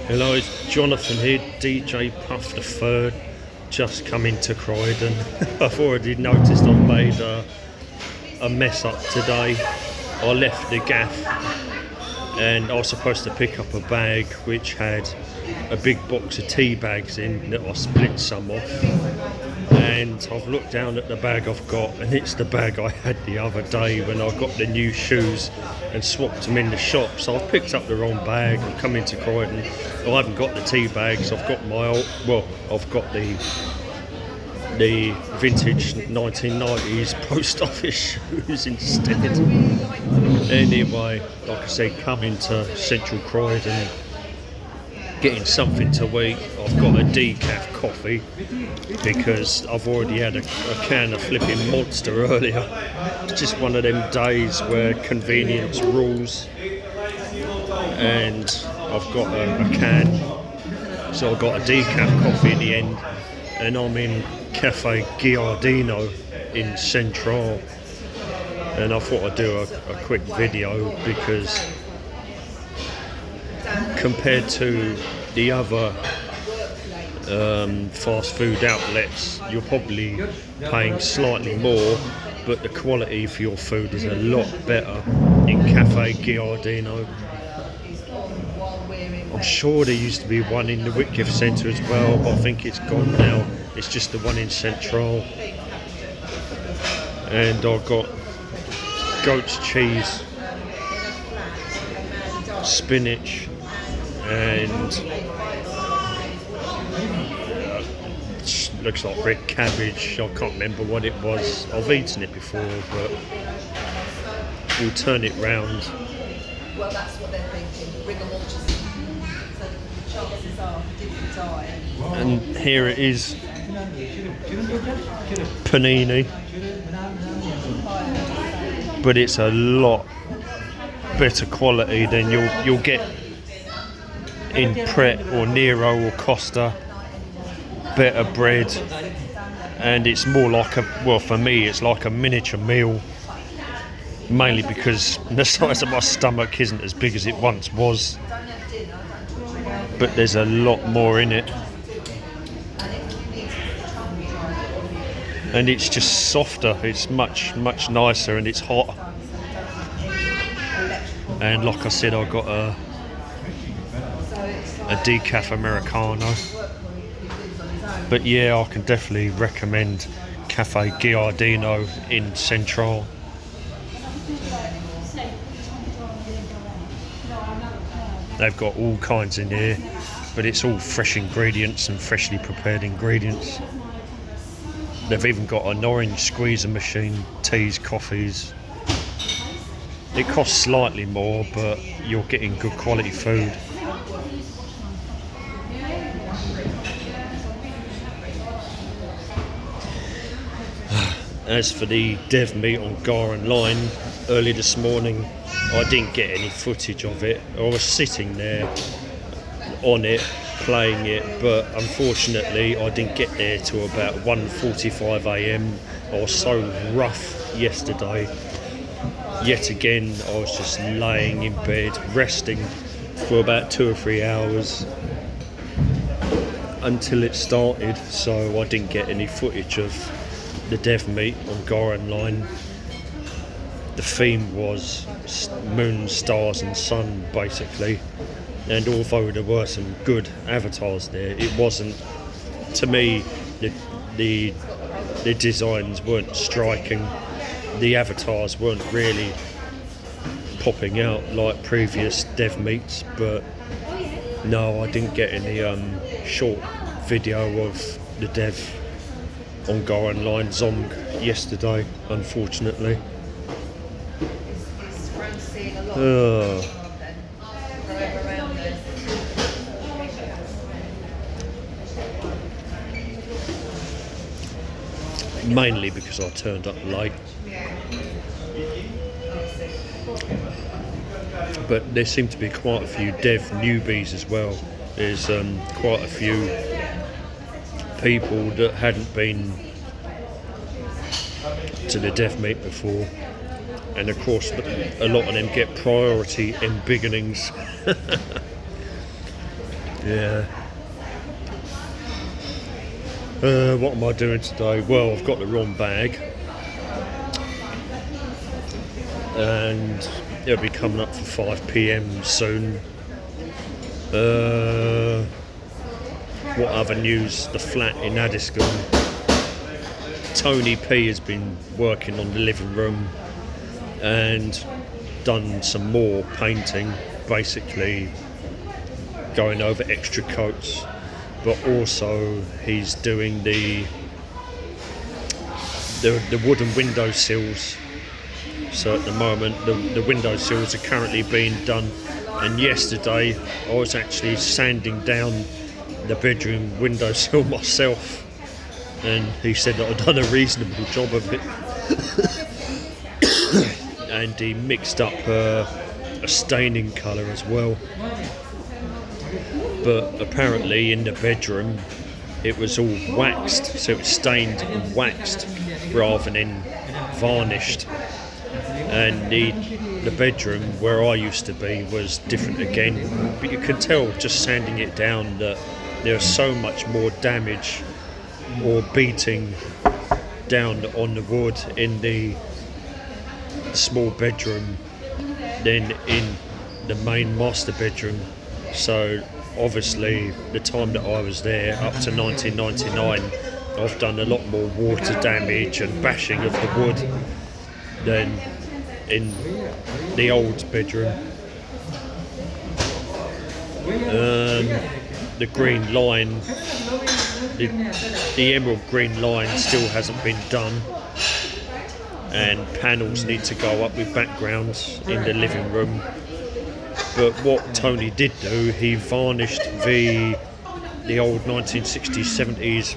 Hello, it's Jonathan here, DJ Puff the Third, just coming to Croydon. I've already noticed I've made a mess up today. I left the gaff and I was supposed to pick up a bag which had a big box of tea bags in that I split some off. And I've looked down at the bag I've got, and it's the bag I had the other day when I got the new shoes and swapped them in the shop. So I've picked up the wrong bag. I've come into Croydon. I haven't got the tea bags. I've got my old, I've got the vintage 1990s post office shoes instead. Anyway, like I said, coming to Central Croydon, getting something to eat. I've got a decaf coffee because I've already had a can of flipping Monster earlier. It's just one of them days where convenience rules, and I've got a can, so I've got a decaf coffee in the end, and I'm in Cafe Giardino in Centrale, and I thought I'd do a quick video because compared to the other fast food outlets, you're probably paying slightly more, but the quality for your food is a lot better in Cafe Giardino. I'm sure there used to be one in the Whitgift Centre as well, but I think it's gone now. It's just the one in Central. And I've got goat's cheese, spinach, and looks like red cabbage. I can't remember what it was. I've eaten it before, but we'll turn it round. Well, that's what they're thinking. Rigor mortis. So the chances are he didn't die. And here it is, Panini, but it's a lot better quality than you'll get in Pret or Nero or Costa. Better bread, and it's more like for me it's like a miniature meal, mainly because the size of my stomach isn't as big as it once was, but there's a lot more in it, and it's just softer. It's much nicer, and it's hot. And like I said, I got a decaf Americano. But yeah, I can definitely recommend Cafe Giardino in Central. They've got all kinds in here, but it's all fresh ingredients and freshly prepared ingredients. They've even got an orange squeezer machine, teas, coffees. It costs slightly more, but you're getting good quality food. As for the dev meat on Garden Line, early this morning I didn't get any footage of it. I was sitting there on it, playing it, but unfortunately I didn't get there till about 1:45 AM. I was so rough yesterday. Yet again, I was just laying in bed, resting for about 2 or 3 hours until it started, so I didn't get any footage of the dev meat on Garden Line. The theme was moon, stars and sun, basically, and although there were some good avatars there, it wasn't, to me, the designs weren't striking. The avatars weren't really popping out like previous dev meats, but no, I didn't get any short video of the dev on Garden Line Zong yesterday, unfortunately. Mainly because I turned up late. But there seem to be quite a few dev newbies as well. There's quite a few people that hadn't been to the dev meet before, and of course a lot of them get priority in beginnings. Yeah. What am I doing today? Well, I've got the wrong bag. And it'll be coming up for 5 PM soon. What other news? The flat in Addiscombe. Tony P has been working on the living room and done some more painting, basically going over extra coats, but also he's doing the wooden window sills. So at the moment the window sills are currently being done, and yesterday I was actually sanding down the bedroom windowsill myself, and he said that I'd done a reasonable job of it. And he mixed up a staining colour as well, but apparently in the bedroom it was all waxed, so it was stained and waxed rather than varnished. And the bedroom where I used to be was different again, but you could tell just sanding it down that there was so much more damage or beating down on the wood in the small bedroom than in the main master bedroom. So obviously the time that I was there up to 1999, I've done a lot more water damage and bashing of the wood than in the old bedroom. The green line, the emerald green line still hasn't been done, and panels need to go up with backgrounds in the living room. But what Tony did do, he varnished the old 1960s, 70s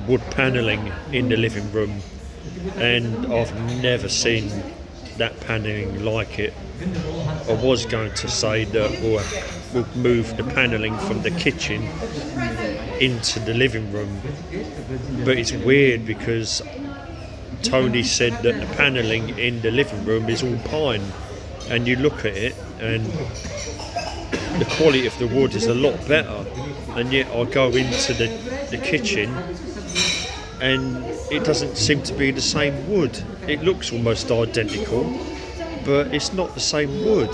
wood panelling in the living room, and I've never seen that panelling like it. I was going to say that we'll move the panelling from the kitchen into the living room, but it's weird because Tony said that the panelling in the living room is all pine, and you look at it and the quality of the wood is a lot better, and yet I go into the kitchen and it doesn't seem to be the same wood. It looks almost identical, but it's not the same wood.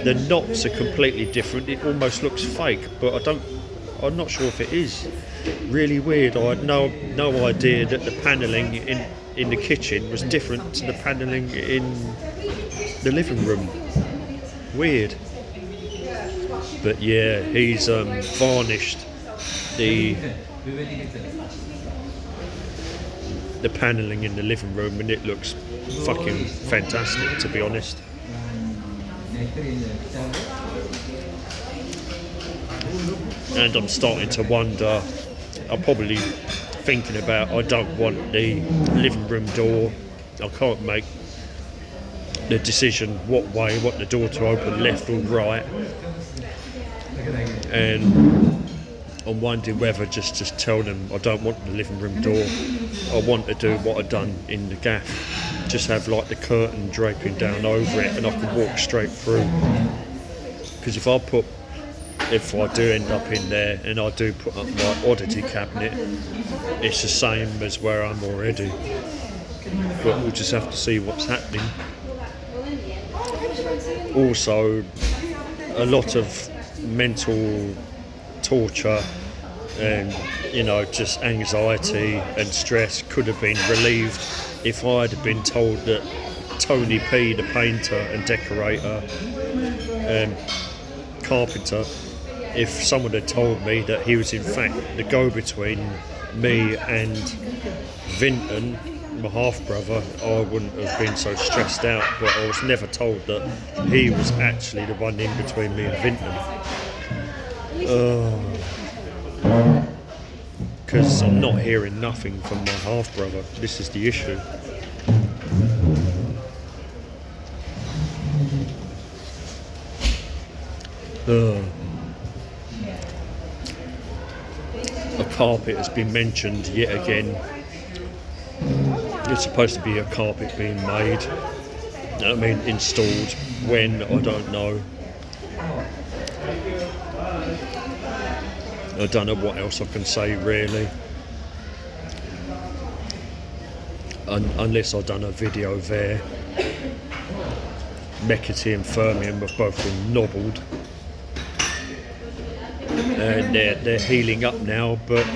The knots are completely different. It almost looks fake, but I'm not sure if it is. Really weird. I had no idea that the panelling in the kitchen was different to the panelling in the living room. Weird. But yeah, he's varnished the panelling in the living room, and it looks fucking fantastic, to be honest. And I'm starting to wonder, I'm probably thinking about, I don't want the living room door, I can't make the decision what way, what the door to open, left or right, and I'm wondering whether just to tell them I don't want the living room door. I want to do what I've done in the gaff, just have like the curtain draping down over it and I can walk straight through. Because if I do end up in there and I do put up my oddity cabinet, it's the same as where I'm already. But we'll just have to see what's happening. Also, a lot of mental torture and just anxiety and stress could have been relieved if I had been told that Tony P, the painter and decorator and carpenter, if someone had told me that he was in fact the go-between me and Vinton, my half-brother, I wouldn't have been so stressed out. But I was never told that he was actually the one in between me and Vinton. Because I'm not hearing nothing from my half-brother. This is the issue. A carpet has been mentioned yet again. It's supposed to be a carpet being made. Installed. When, I don't know. I don't know what else I can say really. Unless I've done a video there. Mecity and Fermium have both been nobbled. And they're healing up now, but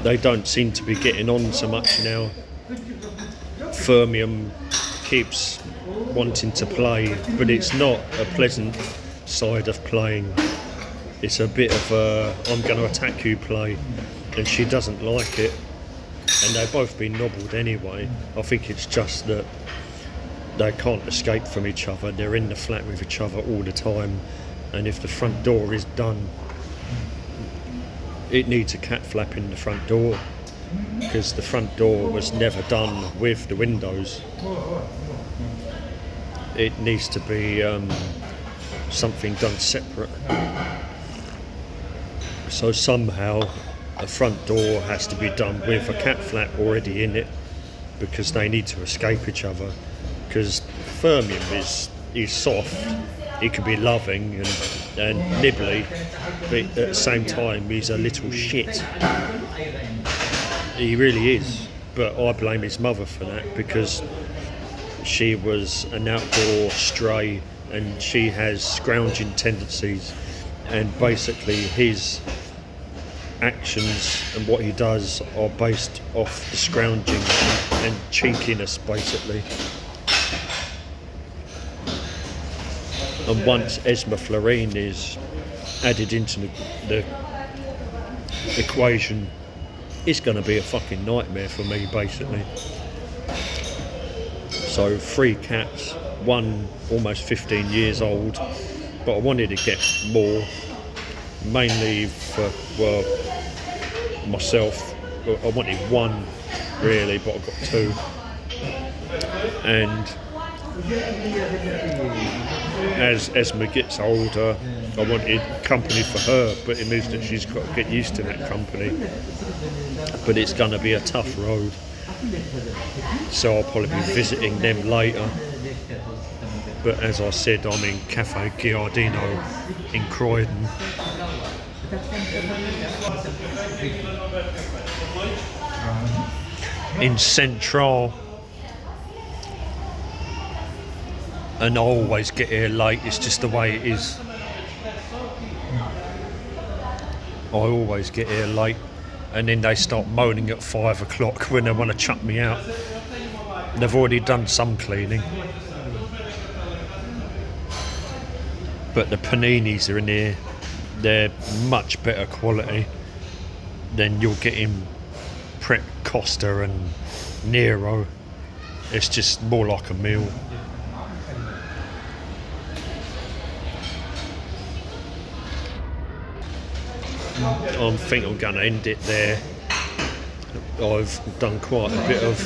they don't seem to be getting on so much now. Fermium keeps wanting to play, but it's not a pleasant side of playing. It's a bit of a I'm going to attack you play, and she doesn't like it. And they've both been nobbled anyway. I think it's just that they can't escape from each other. They're in the flat with each other all the time, and if the front door is done, it needs a cat flap in the front door, because the front door was never done with the windows. It needs to be something done separate. So somehow a front door has to be done with a cat flap already in it, because they need to escape each other. Because Fermium is soft, he can be loving and nibbly, but at the same time he's a little shit. He really is. But I blame his mother for that, because she was an outdoor stray and she has scrounging tendencies, and basically his actions and what he does are based off the scrounging and cheekiness basically. And once Esma Florine is added into the equation, it's going to be a fucking nightmare for me basically. So 3 cats, one almost 15 years old, but I wanted to get more, mainly for, well, myself. I wanted 1 really, but I got 2. And as Esma gets older, I wanted company for her, but it means that she's got to get used to that company. But it's going to be a tough road, so I'll probably be visiting them later. But as I said, I'm in Cafe Giardino in Croydon. In Centrale. And I always get here late, it's just the way it is. I always get here late, and then they start moaning at 5 o'clock when they want to chuck me out. They've already done some cleaning. But the paninis are in here. They're much better quality than you'll get in Costa and Nero. It's just more like a meal. I think I'm going to end it there. I've done quite a bit of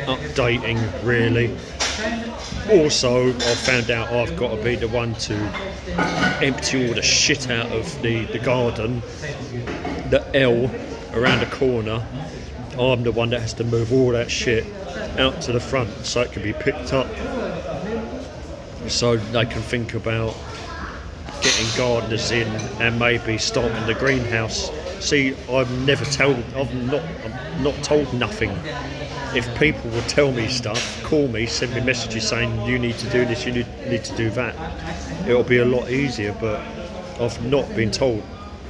updating really. Also, I found out I've got to be the one to empty all the shit out of the garden. The L around the corner, I'm the one that has to move all that shit out to the front so it can be picked up, so they can think about getting gardeners in and maybe starting the greenhouse. See, I'm not told nothing. If people would tell me stuff, call me, send me messages saying you need to do this, you need to do that, it'll be a lot easier. But I've not been told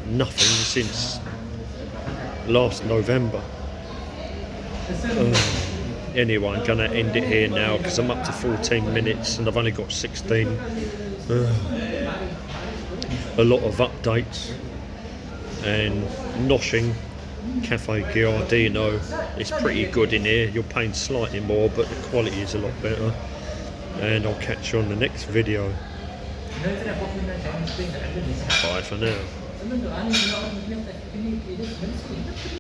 nothing since last November. Anyway, I'm gonna end it here now because I'm up to 14 minutes and I've only got 16. A lot of updates, and noshing Cafe Giardino is pretty good in here. You're paying slightly more, but the quality is a lot better. And I'll catch you on the next video. Bye for now.